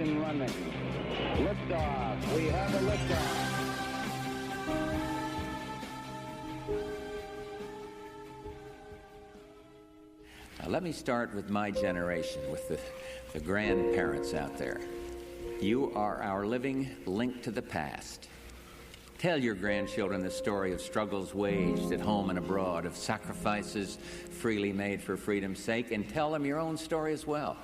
Ignition running. Liftoff. We have a liftoff. Now, let me start with my generation, with the grandparents out there. You are our living link to the past. Tell your grandchildren the story of struggles waged at home and abroad, of sacrifices freely made for freedom's sake, and tell them your own story as well,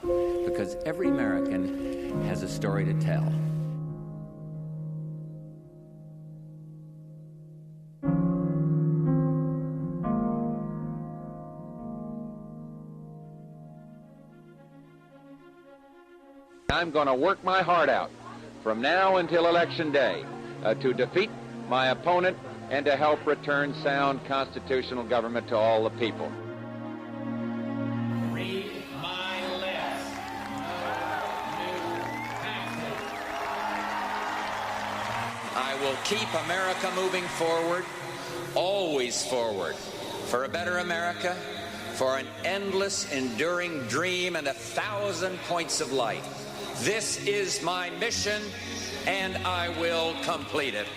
because every American has a story to tell. I'm going to work my heart out from now until Election Day to defeat my opponent and to help return sound constitutional government to all the people. Read my lips. New taxes. I will keep America moving forward, always forward, for a better America, for an endless, enduring dream and 1,000 points of light. This is my mission, and I will complete it.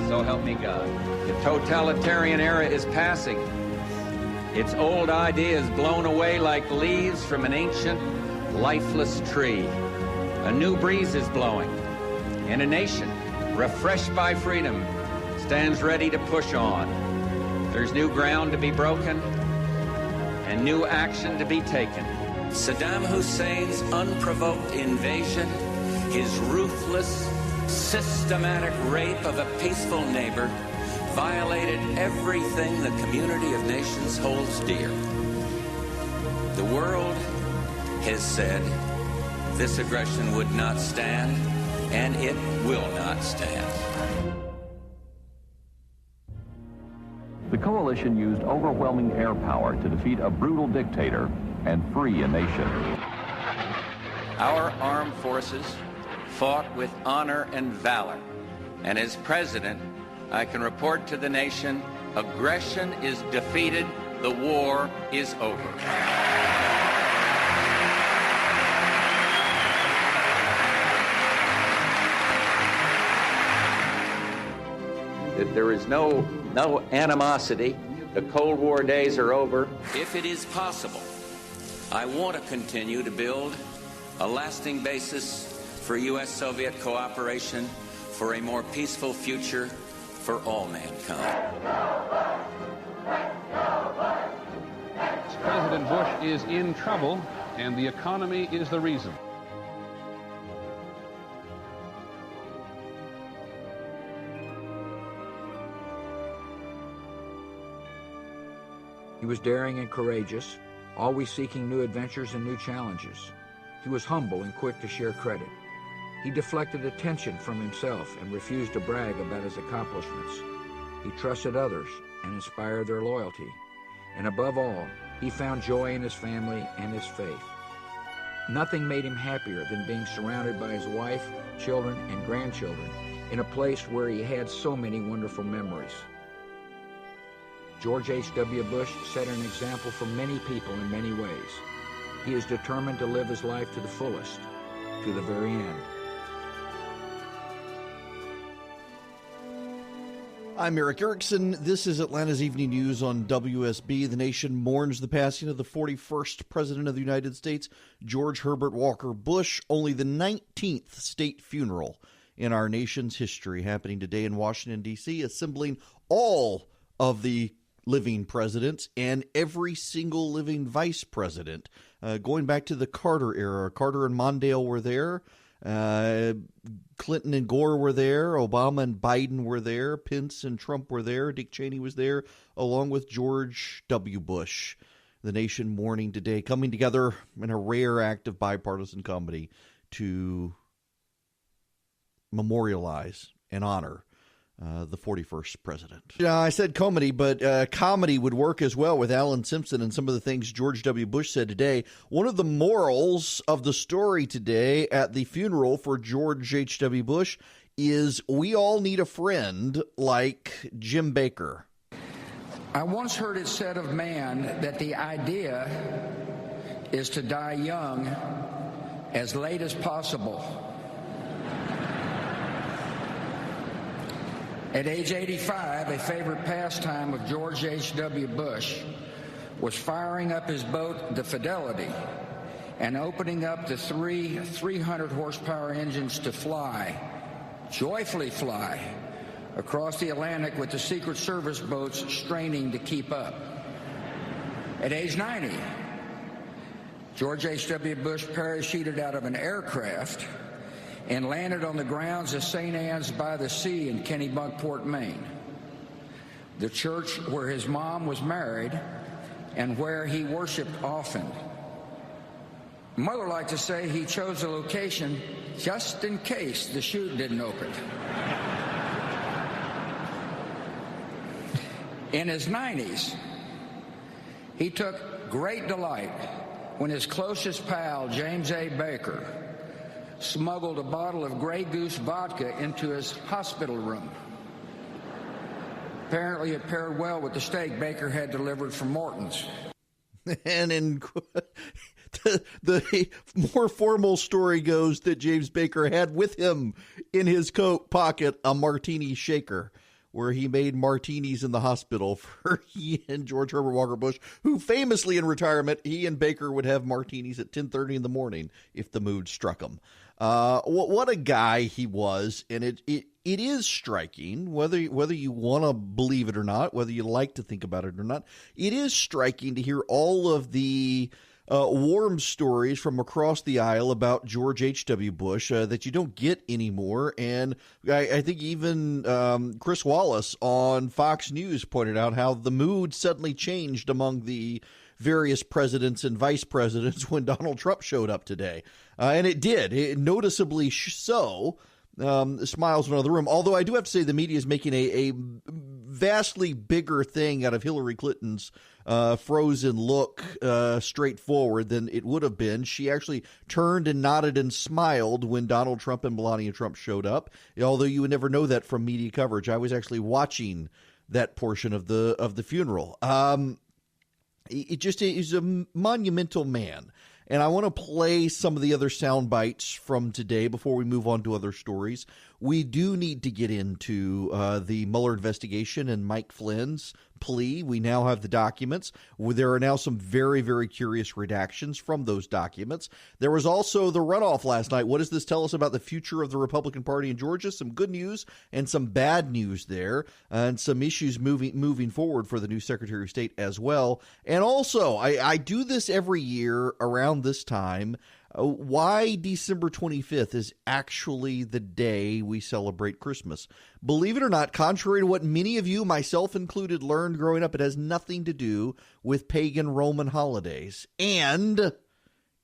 So help me God. The totalitarian era is passing. Its old ideas blown away like leaves from an ancient, lifeless tree. A new breeze is blowing, and a nation, refreshed by freedom, stands ready to push on. There's new ground to be broken, and new action to be taken. Saddam Hussein's unprovoked invasion, his ruthless, systematic rape of a peaceful neighbor, violated everything the community of nations holds dear. The world has said this aggression would not stand, and it will not stand. The coalition used overwhelming air power to defeat a brutal dictator and free a nation. Our armed forces fought with honor and valor, and as president, I can report to the nation, aggression is defeated, the war is over. That there is no animosity. The Cold War days are over. If it is possible, I want to continue to build a lasting basis for U.S.-Soviet cooperation for a more peaceful future for all mankind. President Bush is in trouble, and the economy is the reason. He was daring and courageous, always seeking new adventures and new challenges. He was humble and quick to share credit. He deflected attention from himself and refused to brag about his accomplishments. He trusted others and inspired their loyalty. And above all, he found joy in his family and his faith. Nothing made him happier than being surrounded by his wife, children, and grandchildren in a place where he had so many wonderful memories. George H.W. Bush set an example for many people in many ways. He is determined to live his life to the fullest, to the very end. I'm Eric Erickson. This is Atlanta's Evening News on WSB. The nation mourns the passing of the 41st President of the United States, George Herbert Walker Bush, only the 19th state funeral in our nation's history, happening today in Washington, D.C., assembling all of the living presidents and every single living vice president. Going back to the Carter era, Carter and Mondale were there. Clinton and Gore were there. Obama and Biden were there. Pence and Trump were there. Dick Cheney was there, along with George W. Bush. The nation mourning today, coming together in a rare act of bipartisan comedy to memorialize and honor the 41st president. Yeah, I said comedy, but comedy would work as well with Alan Simpson and some of the things George W. Bush said today. One of the morals of the story today at the funeral for George H.W. Bush is we all need a friend like Jim Baker. I once heard it said of man that the idea is to die young as late as possible. At age 85, a favorite pastime of George H.W. Bush was firing up his boat, the Fidelity, and opening up the 300 horsepower engines to fly, joyfully fly, across the Atlantic with the Secret Service boats straining to keep up. At age 90, George H.W. Bush parachuted out of an aircraft and landed on the grounds of St. Anne's by the Sea in Kennebunkport, Maine, the church where his mom was married and where he worshiped often. Mother liked to say he chose the location just in case the chute didn't open. In his 90s, he took great delight when his closest pal, James A. Baker, smuggled a bottle of Grey Goose vodka into his hospital room. Apparently it paired well with the steak Baker had delivered from Morton's. And in the more formal story goes that James Baker had with him in his coat pocket a martini shaker, where he made martinis in the hospital for he and George Herbert Walker Bush, who famously in retirement, he and Baker would have martinis at 10:30 in the morning if the mood struck him. What a guy he was, and it is striking, whether you want to believe it or not, whether you like to think about it or not, it is striking to hear all of the warm stories from across the aisle about George H.W. Bush that you don't get anymore. And I think even Chris Wallace on Fox News pointed out how the mood suddenly changed among the various presidents and vice presidents when Donald Trump showed up today. And it did, noticeably so. Smiles went out of the room. Although I do have to say the media is making a vastly bigger thing out of Hillary Clinton's frozen look straightforward than it would have been. She actually turned and nodded and smiled when Donald Trump and Melania Trump showed up, although you would never know that from media coverage. I was actually watching that portion of the funeral. It is a monumental man. And I want to play some of the other sound bites from today before we move on to other stories. We do need to get into the Mueller investigation and Mike Flynn's plea. We now have the documents. There are now some very, very curious redactions from those documents. There was also the runoff last night. What does this tell us about the future of the Republican Party in Georgia? Some good news and some bad news there, and some issues moving forward for the new Secretary of State as well. And also, I do this every year around this time. Why December 25th is actually the day we celebrate Christmas. Believe it or not, contrary to what many of you, myself included, learned growing up, it has nothing to do with pagan Roman holidays. And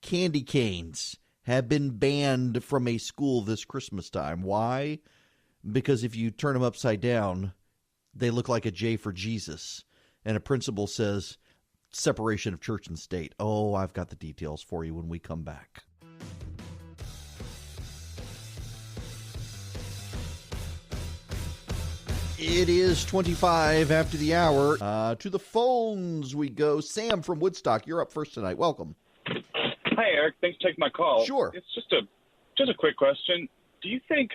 candy canes have been banned from a school this Christmas time. Why? Because if you turn them upside down, they look like a J for Jesus. And a principal says, separation of church and state. Oh, I've got the details for you when we come back. It is 25 after the hour. To the phones we go. Sam from Woodstock, you're up first tonight. Welcome. Hi, Eric. Thanks for taking my call. Sure. It's just a quick question. Do you think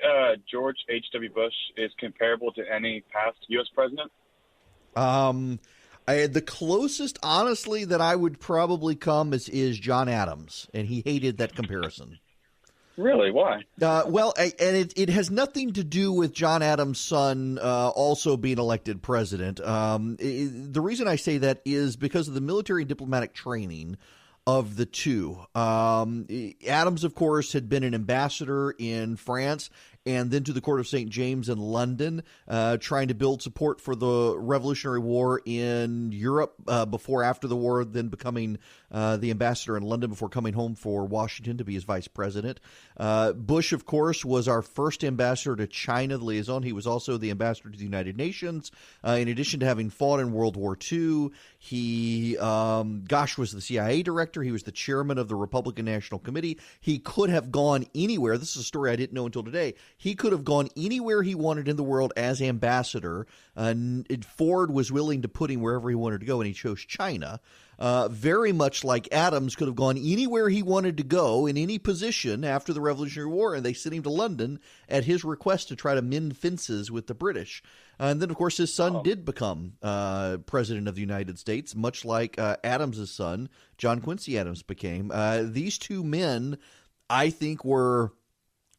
George H.W. Bush is comparable to any past U.S. president? The closest, honestly, that I would probably come is John Adams, and he hated that comparison. Really? Why? It has nothing to do with John Adams' son also being elected president. The reason I say that is because of the military and diplomatic training of the two. Adams, of course, had been an ambassador in France and then to the Court of St. James in London, trying to build support for the Revolutionary War in Europe after the war, then becoming the ambassador in London before coming home for Washington to be his vice president. Bush, of course, was our first ambassador to China, the liaison. He was also the ambassador to the United Nations. In addition to having fought in World War II, he, was the CIA director. He was the chairman of the Republican National Committee. He could have gone anywhere. This is a story I didn't know until today. He could have gone anywhere he wanted in the world as ambassador. Ford was willing to put him wherever he wanted to go, and he chose China. Very much like Adams could have gone anywhere he wanted to go in any position after the Revolutionary War, and they sent him to London at his request to try to mend fences with the British. And then, of course, his son did become president of the United States, much like Adams's son, John Quincy Adams, became. These two men, I think, were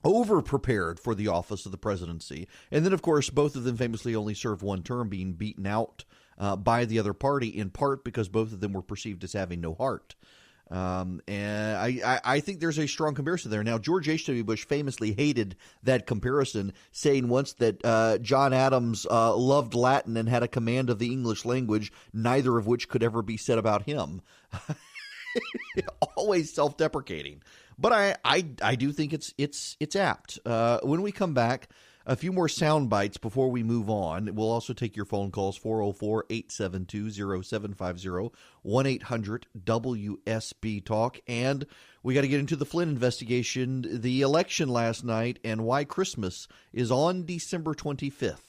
over-prepared for the office of the presidency. And then, of course, both of them famously only served one term, being beaten out by the other party, in part because both of them were perceived as having no heart. And I think there's a strong comparison there. Now, George H.W. Bush famously hated that comparison, saying once that John Adams loved Latin and had a command of the English language, neither of which could ever be said about him. Always self-deprecating. But I do think it's apt. When we come back, a few more sound bites before we move on. We'll also take your phone calls, 404-872-0750, 1-800-WSB-TALK. And we got to get into the Flynn investigation, the election last night, and why Christmas is on December 25th.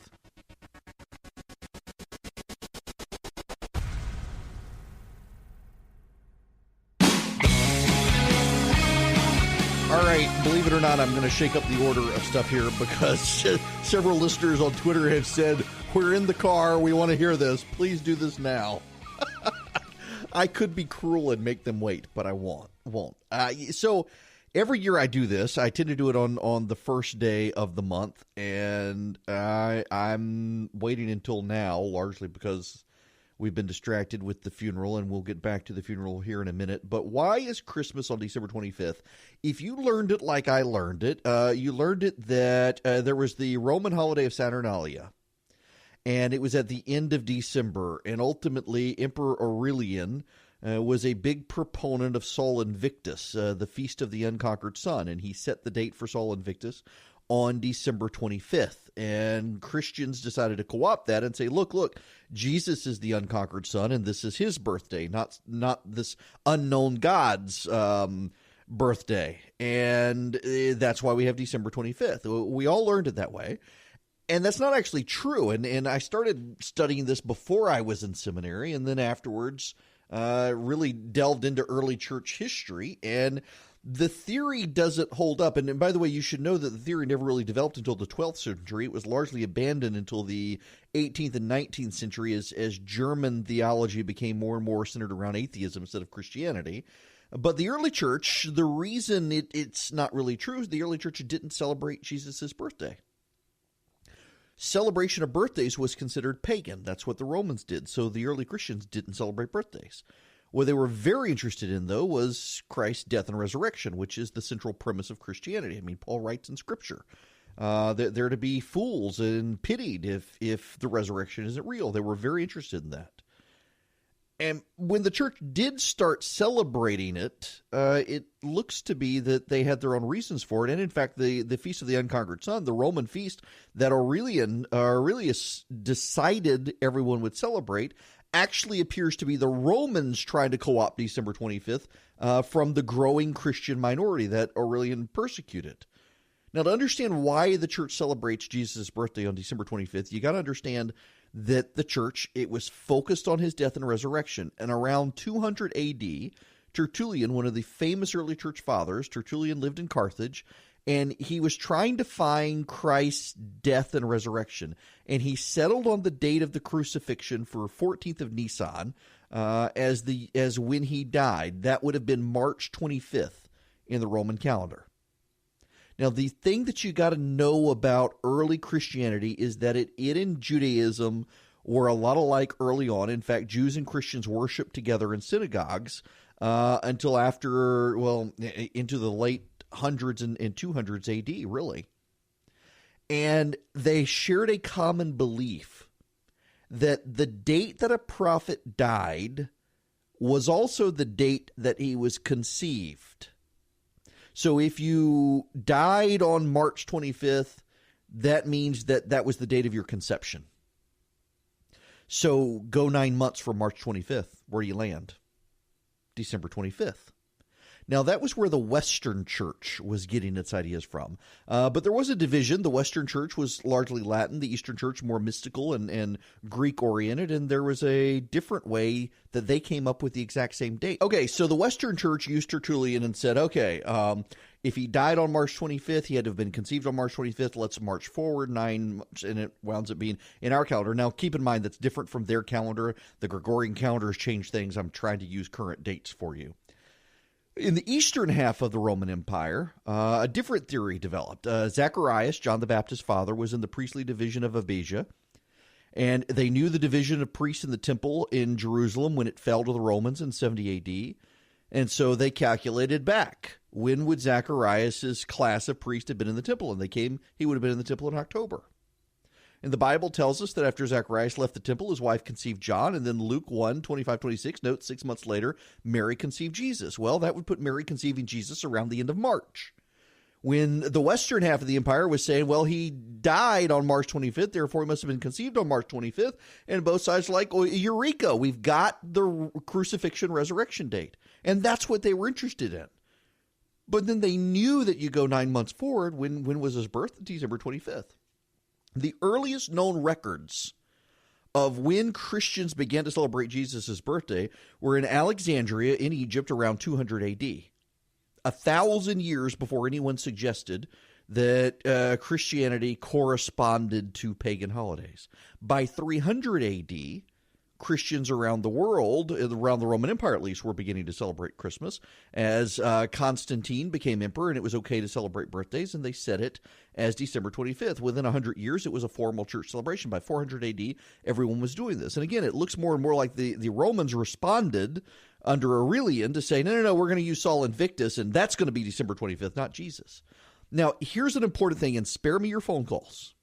All right, believe it or not, I'm going to shake up the order of stuff here because several listeners on Twitter have said, we're in the car, we want to hear this, please do this now. I could be cruel and make them wait, but I won't. So every year I do this. I tend to do it on the first day of the month, and I'm waiting until now, largely because we've been distracted with the funeral, and we'll get back to the funeral here in a minute. But why is Christmas on December 25th? If you learned it like I learned it, you learned it that there was the Roman holiday of Saturnalia, and it was at the end of December. And ultimately, Emperor Aurelian was a big proponent of Sol Invictus, the Feast of the Unconquered Sun, and he set the date for Sol Invictus on December 25th. And Christians decided to co-opt that and say, look, Jesus is the unconquered son, and this is his birthday, not this unknown God's birthday. And that's why we have December 25th. We all learned it that way. And that's not actually true. And I started studying this before I was in seminary, and then afterwards really delved into early church history. And the theory doesn't hold up. And by the way, you should know that the theory never really developed until the 12th century. It was largely abandoned until the 18th and 19th century as German theology became more and more centered around atheism instead of Christianity. But the early church, the reason it's not really true is the early church didn't celebrate Jesus' birthday. Celebration of birthdays was considered pagan. That's what the Romans did. So the early Christians didn't celebrate birthdays. What they were very interested in, though, was Christ's death and resurrection, which is the central premise of Christianity. I mean, Paul writes in Scripture, they're to be fools and pitied if the resurrection isn't real. They were very interested in that. And when the church did start celebrating it, it looks to be that they had their own reasons for it. And in fact, the Feast of the Unconquered Sun, the Roman feast that Aurelius decided everyone would celebrate, actually appears to be the Romans trying to co-opt December 25th from the growing Christian minority that Aurelian persecuted. Now, to understand why the church celebrates Jesus' birthday on December 25th, you got to understand that the church, it was focused on his death and resurrection. And around 200 A.D., Tertullian, one of the famous early church fathers, Tertullian lived in Carthage, and he was trying to find Christ's death and resurrection. And he settled on the date of the crucifixion for 14th of Nisan as when he died. That would have been March 25th in the Roman calendar. Now, the thing that you got to know about early Christianity is that it and Judaism were a lot alike early on. In fact, Jews and Christians worshiped together in synagogues until into the late hundreds and 200s AD, really. And they shared a common belief that the date that a prophet died was also the date that he was conceived. So if you died on March 25th, that means that was the date of your conception. So go 9 months from March 25th. Where do you land? December 25th. Now, that was where the Western Church was getting its ideas from. But there was a division. The Western Church was largely Latin, the Eastern Church more mystical and Greek-oriented, and there was a different way that they came up with the exact same date. Okay, so the Western Church used Tertullian and said, okay, if he died on March 25th, he had to have been conceived on March 25th. Let's march forward 9 months, and it winds up being in our calendar. Now, keep in mind that's different from their calendar. The Gregorian calendar has changed things. I'm trying to use current dates for you. In the eastern half of the Roman Empire, a different theory developed. Zacharias, John the Baptist's father, was in the priestly division of Abbasia, and they knew the division of priests in the temple in Jerusalem when it fell to the Romans in 70 A.D., and so they calculated back. When would Zacharias' class of priests have been in the temple? And he would have been in the temple in October. And the Bible tells us that after Zacharias left the temple, his wife conceived John, and then Luke 1:25-26 notes 6 months later, Mary conceived Jesus. Well, that would put Mary conceiving Jesus around the end of March. When the western half of the empire was saying, well, he died on March 25th, therefore he must have been conceived on March 25th, and both sides were like, oh, eureka, we've got the crucifixion resurrection date. And that's what they were interested in. But then they knew that you go 9 months forward. When was his birth? December 25th. The earliest known records of when Christians began to celebrate Jesus' birthday were in Alexandria in Egypt around 200 A.D., 1,000 years before anyone suggested that Christianity corresponded to pagan holidays. By 300 A.D., Christians around the world, around the Roman Empire at least, were beginning to celebrate Christmas as Constantine became emperor, and it was okay to celebrate birthdays, and they set it as December 25th. Within 100 years, it was a formal church celebration. By 400 A.D., everyone was doing this. And again, it looks more and more like the Romans responded under Aurelian to say, no, we're going to use Sol Invictus, and that's going to be December 25th, not Jesus. Now, here's an important thing, and spare me your phone calls.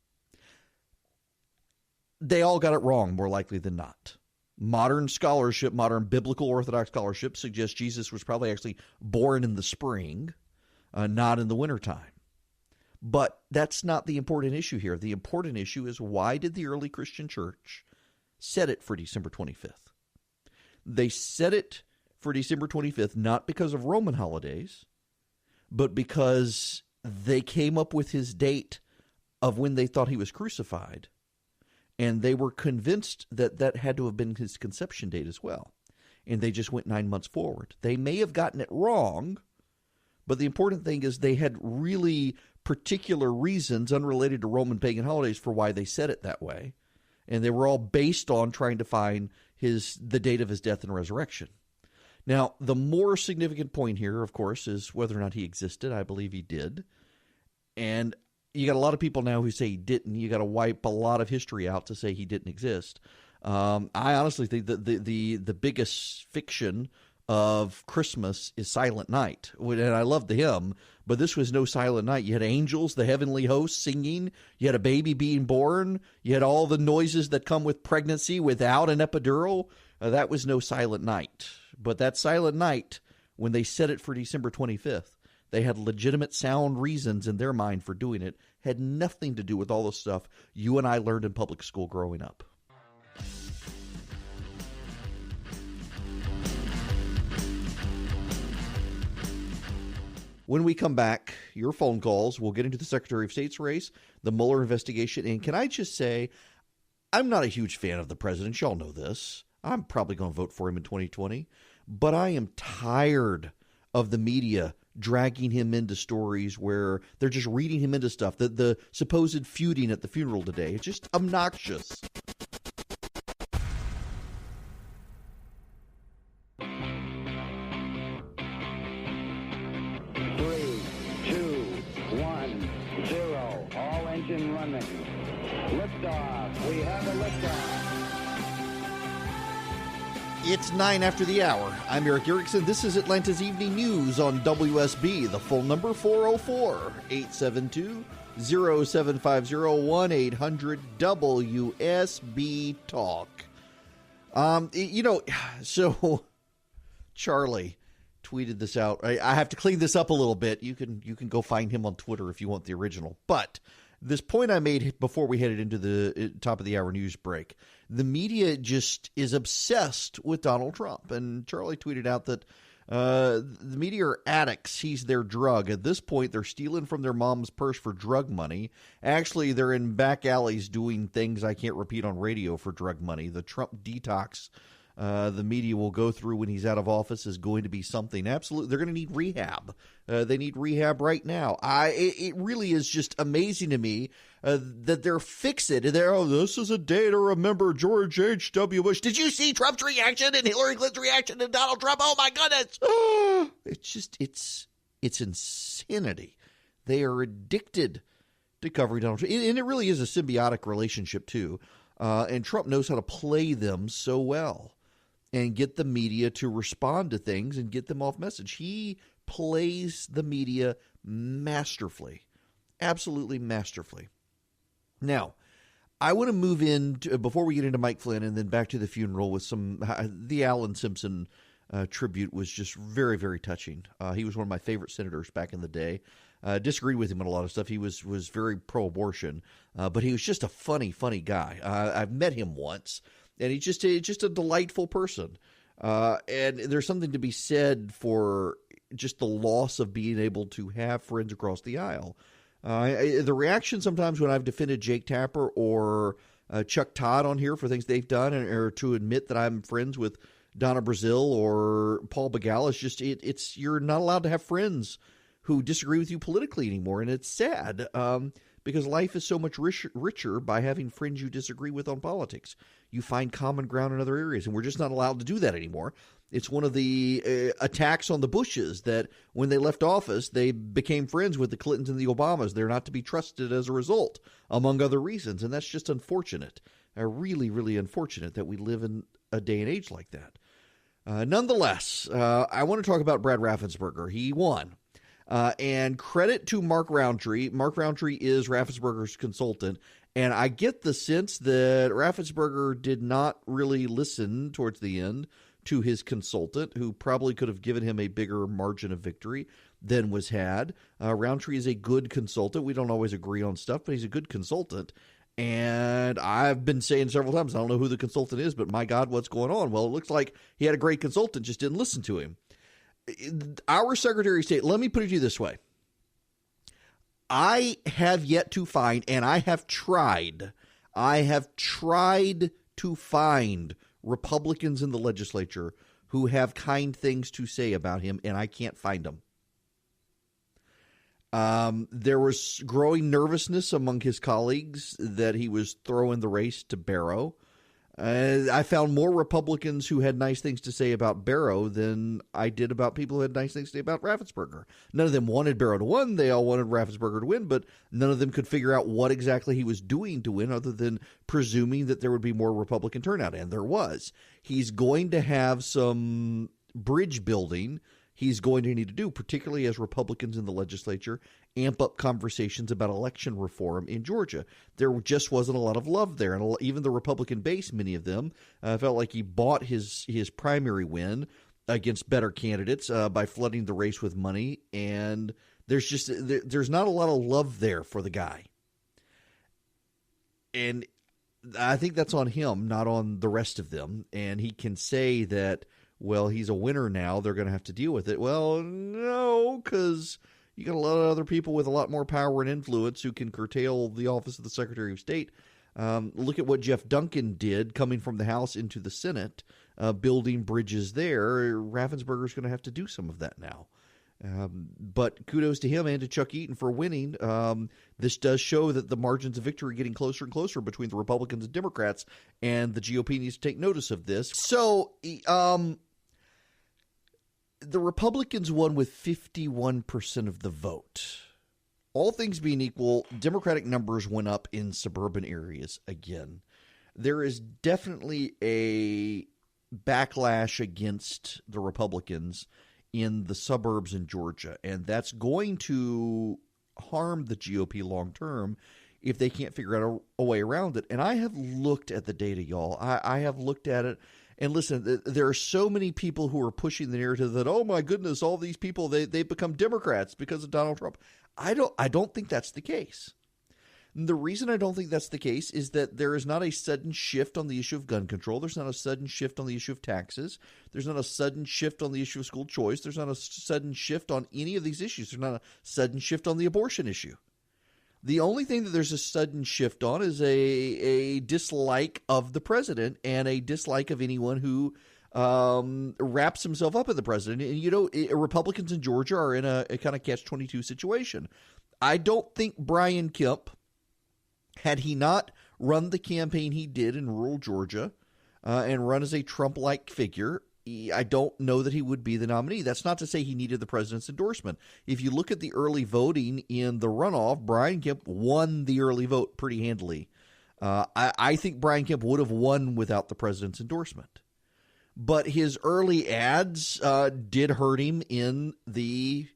They all got it wrong, more likely than not. Modern scholarship, modern biblical Orthodox scholarship suggests Jesus was probably actually born in the spring, not in the wintertime. But that's not the important issue here. The important issue is, why did the early Christian church set it for December 25th? They set it for December 25th not because of Roman holidays, but because they came up with his date of when they thought he was crucified. And they were convinced that that had to have been his conception date as well. And they just went 9 months forward. They may have gotten it wrong, but the important thing is they had really particular reasons unrelated to Roman pagan holidays for why they said it that way. And they were all based on trying to find the date of his death and resurrection. Now, the more significant point here, of course, is whether or not he existed. I believe he did. And you got a lot of people now who say he didn't. You got to wipe a lot of history out to say he didn't exist. I honestly think that the biggest fiction of Christmas is Silent Night. And I love the hymn, but this was no Silent Night. You had angels, the heavenly host singing. You had a baby being born. You had all the noises that come with pregnancy without an epidural. That was no Silent Night. But that Silent Night, when they set it for December 25th, they had legitimate sound reasons in their mind for doing it. Had nothing to do with all the stuff you and I learned in public school growing up. When we come back, your phone calls, we'll get into the Secretary of State's race, the Mueller investigation, and can I just say, I'm not a huge fan of the president. Y'all know this. I'm probably going to vote for him in 2020, but I am tired of the media dragging him into stories where they're just reading him into stuff. The supposed feuding at the funeral today. It's just obnoxious. Engine running. Liftoff. We have a liftoff. It's 9 after the hour. I'm Eric Erickson. This is Atlanta's Evening News on WSB. The phone number 404-872-0750-1-800-WSB Talk. So Charlie tweeted this out. I have to clean this up a little bit. You can go find him on Twitter if you want the original. But this point I made before we headed into the top of the hour news break, the media just is obsessed with Donald Trump. And Charlie tweeted out that The media are addicts. He's their drug. At this point, they're stealing from their mom's purse for drug money. Actually, they're in back alleys doing things I can't repeat on radio for drug money. The Trump detox the media will go through when he's out of office is going to be something absolute. They're going to need rehab. They need rehab right now. It really is just amazing to me that they're fixated. This is a day to remember George H.W. Bush. Did you see Trump's reaction and Hillary Clinton's reaction to Donald Trump? Oh my goodness! It's insanity. They are addicted to covering Donald Trump, and it really is a symbiotic relationship too. And Trump knows how to play them so well and get the media to respond to things and get them off message. He plays the media masterfully, absolutely masterfully. Now, I want to move in, before we get into Mike Flynn and then back to the funeral with the Alan Simpson tribute was just very, very touching. He was one of my favorite senators back in the day. Disagreed with him on a lot of stuff. He was very pro-abortion, but he was just a funny guy. I've met him once, and he's just a delightful person. And there's something to be said for just the loss of being able to have friends across the aisle. The reaction sometimes when I've defended Jake Tapper or Chuck Todd on here for things they've done, or to admit that I'm friends with Donna Brazile or Paul Begala, is just it's you're not allowed to have friends who disagree with you politically anymore. And it's sad because life is so much richer by having friends you disagree with on politics. You find common ground in other areas, and we're just not allowed to do that anymore. It's one of the attacks on the Bushes that when they left office, they became friends with the Clintons and the Obamas. They're not to be trusted as a result, among other reasons. And that's just unfortunate, really, really unfortunate that we live in a day and age like that. Nonetheless, I want to talk about Brad Raffensperger. He won. And credit to Mark Roundtree. Mark Roundtree is Raffensperger's consultant. And I get the sense that Raffensperger did not really listen towards the end to his consultant, who probably could have given him a bigger margin of victory than was had. Roundtree is a good consultant. We don't always agree on stuff, but he's a good consultant. And I've been saying several times, I don't know who the consultant is, but my God, what's going on? Well, it looks like he had a great consultant, just didn't listen to him. Our Secretary of State, let me put it to you this way. I have yet to find, and I have tried to find Republicans in the legislature who have kind things to say about him, and I can't find them. There was growing nervousness among his colleagues that he was throwing the race to Barrow. I found more Republicans who had nice things to say about Barrow than I did about people who had nice things to say about Raffensperger. None of them wanted Barrow to win. They all wanted Raffensperger to win, but none of them could figure out what exactly he was doing to win other than presuming that there would be more Republican turnout, and there was. He's going to have some bridge building he's going to need to do, particularly as Republicans in the legislature amp up conversations about election reform in Georgia. There just wasn't a lot of love there, and even the Republican base, many of them, felt like he bought his primary win against better candidates by flooding the race with money, and there's not a lot of love there for the guy. And I think that's on him, not on the rest of them, and he can say that, well, he's a winner now, they're going to have to deal with it. Well, no, because you got a lot of other people with a lot more power and influence who can curtail the office of the Secretary of State. Look at what Jeff Duncan did coming from the House into the Senate, building bridges there. Raffensperger's going to have to do some of that now. But kudos to him and to Chuck Eaton for winning. This does show that the margins of victory are getting closer and closer between the Republicans and Democrats, and the GOP needs to take notice of this. So, the Republicans won with 51% of the vote. All things being equal, Democratic numbers went up in suburban areas again. There is definitely a backlash against the Republicans in the suburbs in Georgia, and that's going to harm the GOP long term if they can't figure out a way around it. And I have looked at the data, y'all. I have looked at it. And listen, there are so many people who are pushing the narrative that, oh my goodness, all these people, they become Democrats because of Donald Trump. I don't think that's the case. The reason I don't think that's the case is that there is not a sudden shift on the issue of gun control. There's not a sudden shift on the issue of taxes. There's not a sudden shift on the issue of school choice. There's not a sudden shift on any of these issues. There's not a sudden shift on the abortion issue. The only thing that there's a sudden shift on is a dislike of the president and a dislike of anyone who wraps himself up in the president. And, Republicans in Georgia are in a kind of catch-22 situation. I don't think Brian Kemp, had he not run the campaign he did in rural Georgia and run as a Trump-like figure, I don't know that he would be the nominee. That's not to say he needed the president's endorsement. If you look at the early voting in the runoff, Brian Kemp won the early vote pretty handily. I think Brian Kemp would have won without the president's endorsement. But his early ads did hurt him in the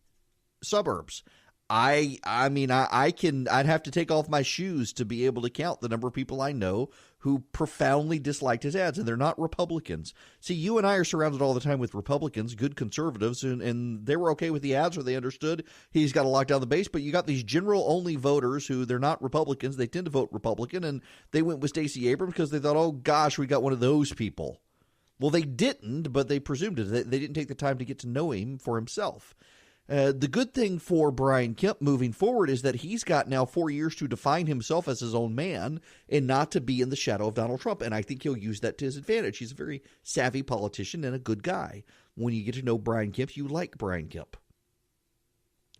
suburbs. I'd have to take off my shoes to be able to count the number of people I know who profoundly disliked his ads, and they're not Republicans. See, you and I are surrounded all the time with Republicans, good conservatives, and they were okay with the ads, or they understood he's got to lock down the base. But you got these general-only voters who they're not Republicans. They tend to vote Republican, and they went with Stacey Abrams because they thought, oh, gosh, we got one of those people. Well, they didn't, but they presumed it. They didn't take the time to get to know him for himself. The good thing for Brian Kemp moving forward is that he's got now 4 years to define himself as his own man and not to be in the shadow of Donald Trump. And I think he'll use that to his advantage. He's a very savvy politician and a good guy. When you get to know Brian Kemp, you like Brian Kemp.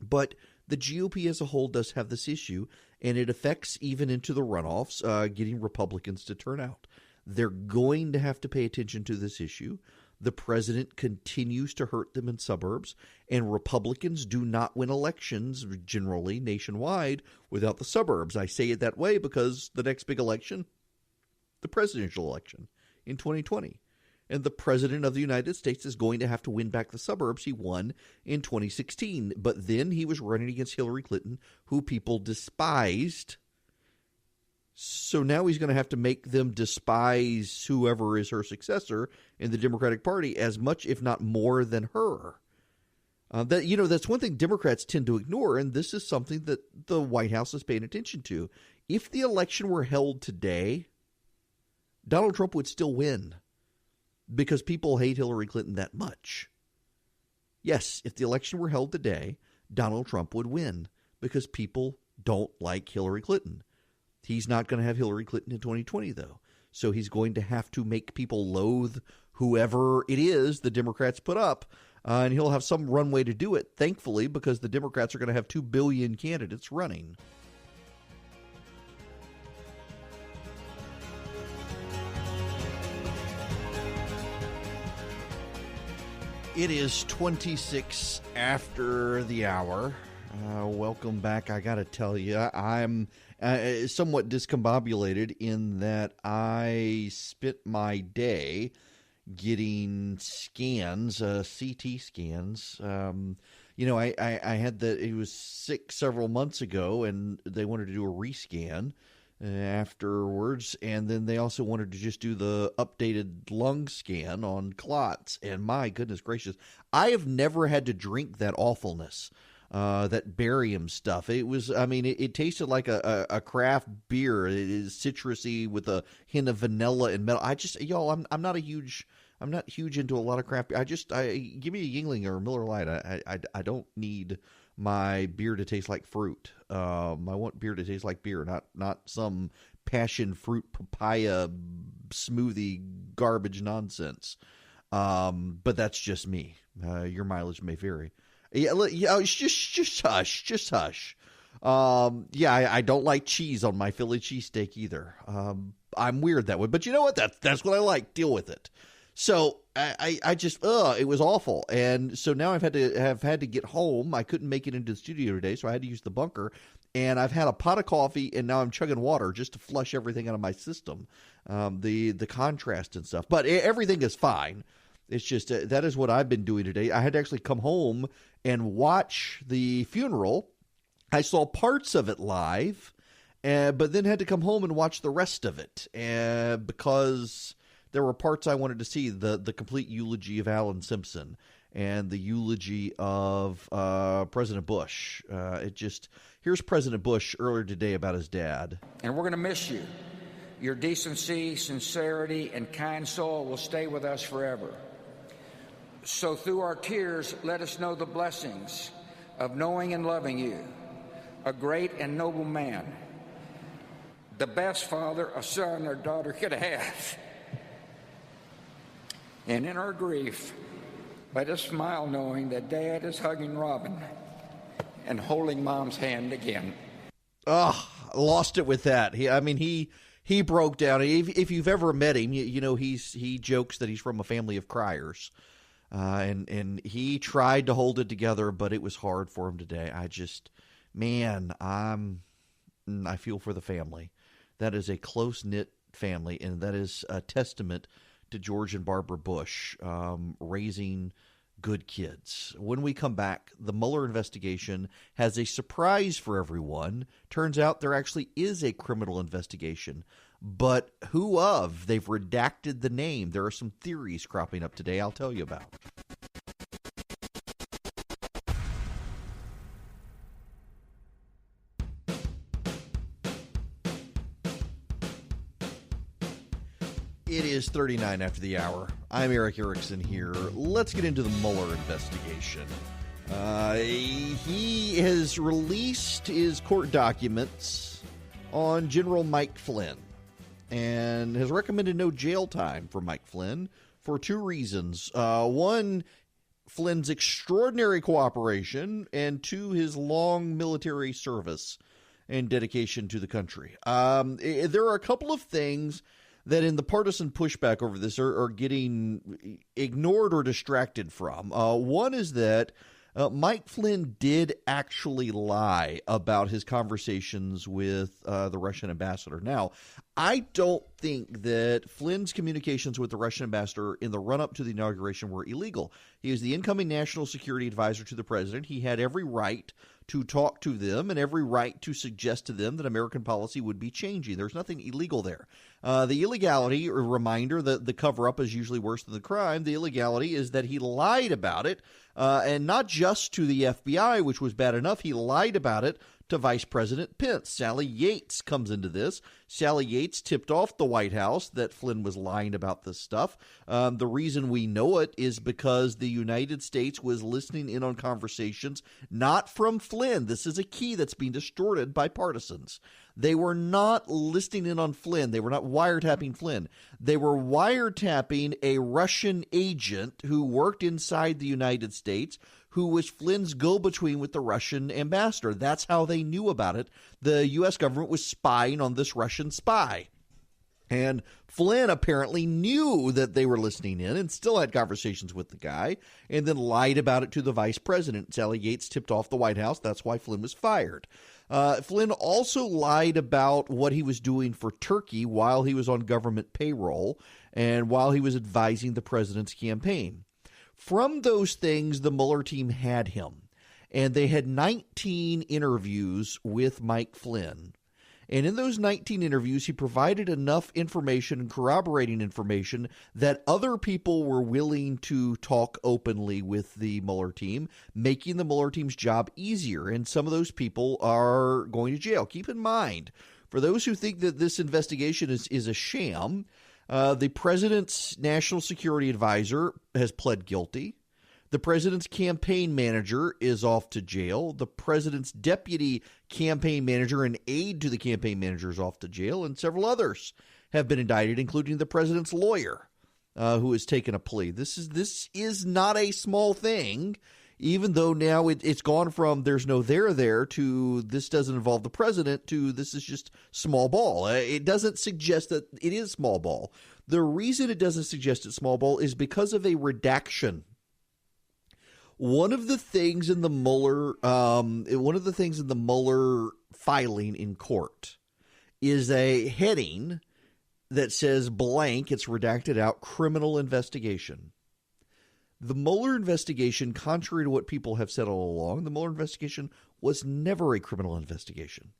But the GOP as a whole does have this issue, and it affects even into the runoffs, getting Republicans to turn out. They're going to have to pay attention to this issue. The president continues to hurt them in suburbs, and Republicans do not win elections generally nationwide without the suburbs. I say it that way because the next big election, the presidential election in 2020, and the president of the United States is going to have to win back the suburbs he won in 2016. But then he was running against Hillary Clinton, who people despised. So now he's going to have to make them despise whoever is her successor in the Democratic Party as much, if not more, than her. That's one thing Democrats tend to ignore, and this is something that the White House is paying attention to. If the election were held today, Donald Trump would still win because people hate Hillary Clinton that much. Yes, if the election were held today, Donald Trump would win because people don't like Hillary Clinton. He's not going to have Hillary Clinton in 2020, though. So he's going to have to make people loathe whoever it is the Democrats put up. And he'll have some runway to do it, thankfully, because the Democrats are going to have 2 billion candidates running. It is 26 after the hour. Welcome back. I got to tell you, I'm somewhat discombobulated in that I spent my day getting scans, CT scans. I had it was sick several months ago, and they wanted to do a rescan afterwards, and then they also wanted to just do the updated lung scan on clots. And my goodness gracious, I have never had to drink that awfulness. That barium stuff. It tasted like a craft beer. It is citrusy with a hint of vanilla and metal. I'm not huge into a lot of craft beer. Give me a Yuengling or a Miller Lite. I don't need my beer to taste like fruit. I want beer to taste like beer, not some passion fruit papaya smoothie garbage nonsense. But that's just me. Your mileage may vary. Just hush. I don't like cheese on my Philly cheesesteak either. I'm weird that way, but you know what? That's what I like. Deal with it. So it was awful. And so now I've had to get home. I couldn't make it into the studio today, so I had to use the bunker. And I've had a pot of coffee, and now I'm chugging water just to flush everything out of my system, the contrast and stuff. But everything is fine. It's just that is what I've been doing today. I had to actually come home and watch the funeral. I saw parts of it live, but then had to come home and watch the rest of it because there were parts I wanted to see, the complete eulogy of Alan Simpson and the eulogy of President Bush. Here's Here's President Bush earlier today about his dad. And we're going to miss you. Your decency, sincerity, and kind soul will stay with us forever. So through our tears, let us know the blessings of knowing and loving you, a great and noble man, the best father a son or daughter could have. And in our grief, let us smile knowing that Dad is hugging Robin and holding Mom's hand again. Oh, lost it with that. He broke down. If you've ever met him, you know he jokes that he's from a family of criers. And he tried to hold it together, but it was hard for him today. I feel for the family. That is a close-knit family, and that is a testament to George and Barbara Bush raising good kids. When we come back, the Mueller investigation has a surprise for everyone. Turns out there actually is a criminal investigation. But who of? They've redacted the name. There are some theories cropping up today I'll tell you about. It is 39 after the hour. I'm Eric Erickson here. Let's get into the Mueller investigation. He has released his court documents on General Mike Flynn and has recommended no jail time for Mike Flynn for two reasons. One, Flynn's extraordinary cooperation, and two, his long military service and dedication to the country. There are a couple of things that in the partisan pushback over this are getting ignored or distracted from. One is that Mike Flynn did actually lie about his conversations with the Russian ambassador. Now, I don't think that Flynn's communications with the Russian ambassador in the run-up to the inauguration were illegal. He is the incoming national security advisor to the president. He had every right to talk to them and every right to suggest to them that American policy would be changing. There's nothing illegal there. The illegality, or reminder that the cover-up is usually worse than the crime, the illegality is that he lied about it, and not just to the FBI, which was bad enough. He lied about it to Vice President Pence. Sally Yates comes into this. Sally Yates tipped off the White House that Flynn was lying about this stuff. The reason we know it is because the United States was listening in on conversations, not from Flynn. This is a key that's being distorted by partisans. They were not listening in on Flynn. They were not wiretapping Flynn. They were wiretapping a Russian agent who worked inside the United States, who was Flynn's go-between with the Russian ambassador. That's how they knew about it. The U.S. government was spying on this Russian spy. And Flynn apparently knew that they were listening in and still had conversations with the guy, and then lied about it to the vice president. Sally Yates tipped off the White House. That's why Flynn was fired. Flynn also lied about what he was doing for Turkey while he was on government payroll and while he was advising the president's campaign. From those things, the Mueller team had him, and they had 19 interviews with Mike Flynn. And in those 19 interviews, he provided enough information and corroborating information that other people were willing to talk openly with the Mueller team, making the Mueller team's job easier. And some of those people are going to jail. Keep in mind, for those who think that this investigation is a sham, the president's national security advisor has pled guilty. The president's campaign manager is off to jail. The president's deputy campaign manager and aide to the campaign manager is off to jail. And several others have been indicted, including the president's lawyer, who has taken a plea. This is not a small thing, even though now it's gone from there's no there to this doesn't involve the president to this is just small ball. It doesn't suggest that it is small ball. The reason it doesn't suggest it's small ball is because of a redaction. One of the things in the Mueller filing in court is a heading that says blank. It's redacted out, criminal investigation. The Mueller investigation, contrary to what people have said all along, the Mueller investigation was never a criminal investigation.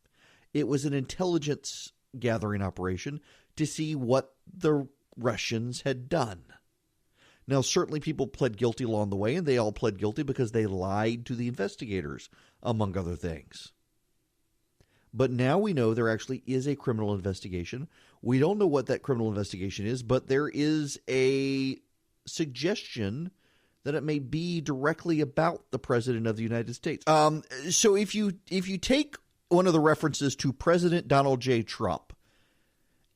It was an intelligence gathering operation to see what the Russians had done. Now, certainly people pled guilty along the way, and they all pled guilty because they lied to the investigators, among other things. But now we know there actually is a criminal investigation. We don't know what that criminal investigation is, but there is a suggestion that it may be directly about the President of the United States. So if you take one of the references to President Donald J. Trump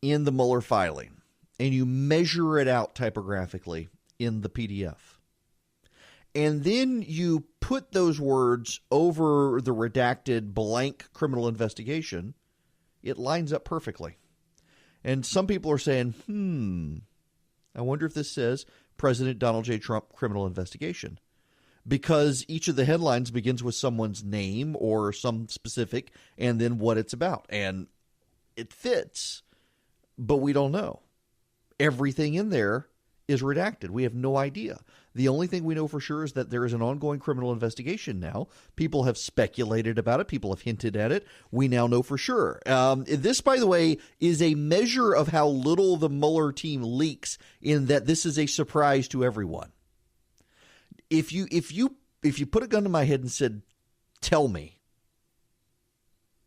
in the Mueller filing, and you measure it out typographically in the PDF, and then you put those words over the redacted blank criminal investigation, it lines up perfectly. And some people are saying, I wonder if this says President Donald J. Trump criminal investigation, because each of the headlines begins with someone's name or some specific and then what it's about. And it fits, but we don't know. Everything in there is redacted. We have no idea. The only thing we know for sure is that there is an ongoing criminal investigation now. People have speculated about it. People have hinted at it. We now know for sure. This, by the way, is a measure of how little the Mueller team leaks, in that this is a surprise to everyone. If you put a gun to my head and said, tell me,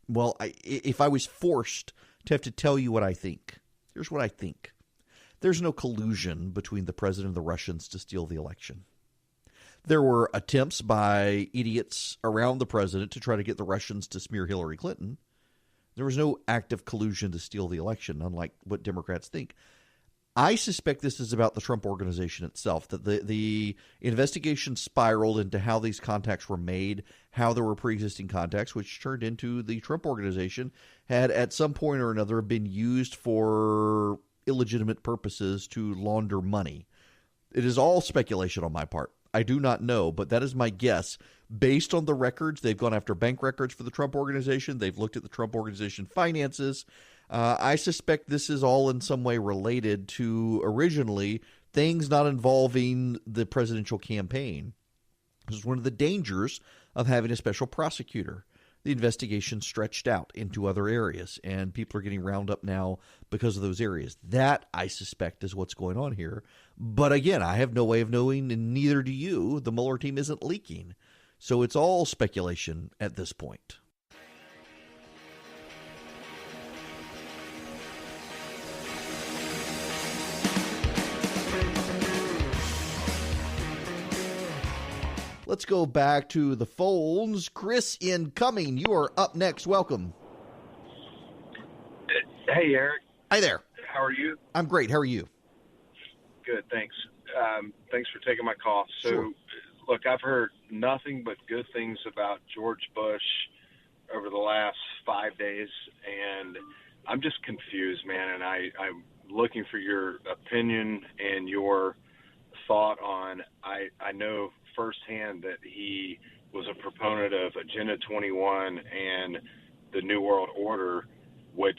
well, if I was forced to have to tell you what I think, here's what I think. There's no collusion between the president and the Russians to steal the election. There were attempts by idiots around the president to try to get the Russians to smear Hillary Clinton. There was no active collusion to steal the election, unlike what Democrats think. I suspect this is about the Trump organization itself, that the investigation spiraled into how these contacts were made, how there were pre-existing contacts, which turned into the Trump organization had at some point or another been used for illegitimate purposes to launder money. It is all speculation on my part. I do not know, but that is my guess. Based on the records, they've gone after bank records for the Trump organization. They've looked at the Trump organization finances. I suspect this is all in some way related to originally things not involving the presidential campaign. This is one of the dangers of having a special prosecutor. The investigation stretched out into other areas, and people are getting round up now because of those areas. That, I suspect, is what's going on here. But again, I have no way of knowing, and neither do you. The Mueller team isn't leaking. So it's all speculation at this point. Let's go back to the phones. Chris incoming. You are up next. Welcome. Hey, Eric. Hi there. How are you? I'm great. How are you? Good, thanks. Thanks for taking my call. So, Sure. Look, I've heard nothing but good things about George Bush over the last 5 days, and I'm just confused, man, and I'm looking for your opinion and your thought on, I know firsthand that he was a proponent of Agenda 21 and the New World Order, which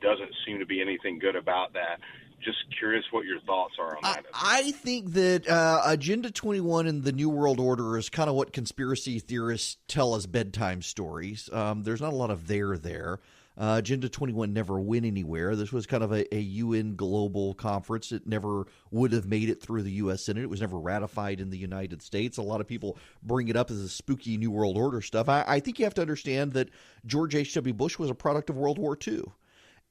doesn't seem to be anything good about that. Just curious what your thoughts are on that. I think that Agenda 21 and the New World Order is kind of what conspiracy theorists tell us bedtime stories. There's not a lot of there. Agenda 21 never went anywhere. This was kind of a UN global conference. It never would have made it through the U.S. Senate. It was never ratified in the United States. A lot of people bring it up as a spooky New World Order stuff. I think you have to understand that George H.W. Bush was a product of World War II.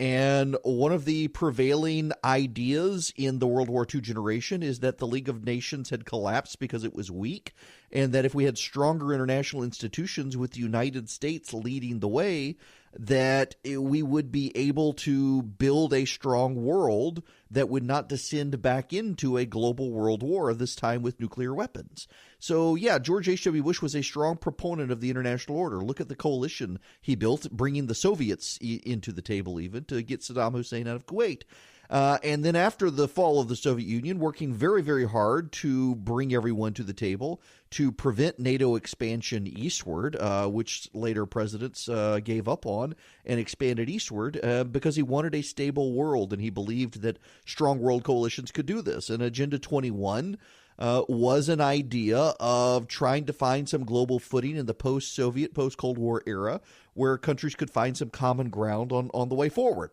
And one of the prevailing ideas in the World War II generation is that the League of Nations had collapsed because it was weak, and that if we had stronger international institutions with the United States leading the way, that we would be able to build a strong world that would not descend back into a global world war, this time with nuclear weapons. So, yeah, George H.W. Bush was a strong proponent of the international order. Look at the coalition he built, bringing the Soviets into the table even to get Saddam Hussein out of Kuwait. And then after the fall of the Soviet Union, working very, very hard to bring everyone to the table to prevent NATO expansion eastward, which later presidents gave up on and expanded eastward because he wanted a stable world, and he believed that strong world coalitions could do this. And Agenda 21 was an idea of trying to find some global footing in the post-Soviet, post-Cold War era where countries could find some common ground on the way forward.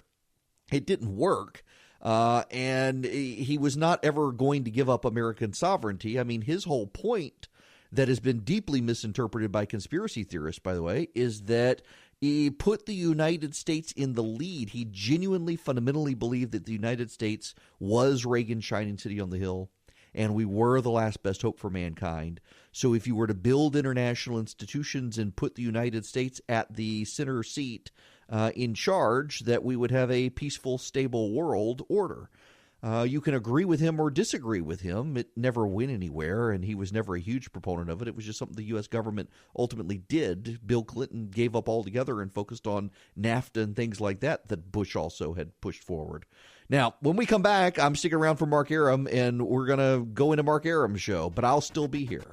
It didn't work. And he was not ever going to give up American sovereignty. I mean, his whole point that has been deeply misinterpreted by conspiracy theorists, by the way, is that He put the United States in the lead. He genuinely, fundamentally believed that the United States was Reagan's shining city on the hill, and we were the last best hope for mankind. So if you were to build international institutions and put the United States at the center seat in charge, that we would have a peaceful, stable world order. You can agree with him or disagree with him. It never went anywhere, and he was never a huge proponent of it. It was just something the U.S. government ultimately did. Bill Clinton gave up altogether and focused on NAFTA and things like that Bush also had pushed forward. Now, when we come back, I'm sticking around for Mark Arum, and we're going to go into Mark Arum's show, but I'll still be here.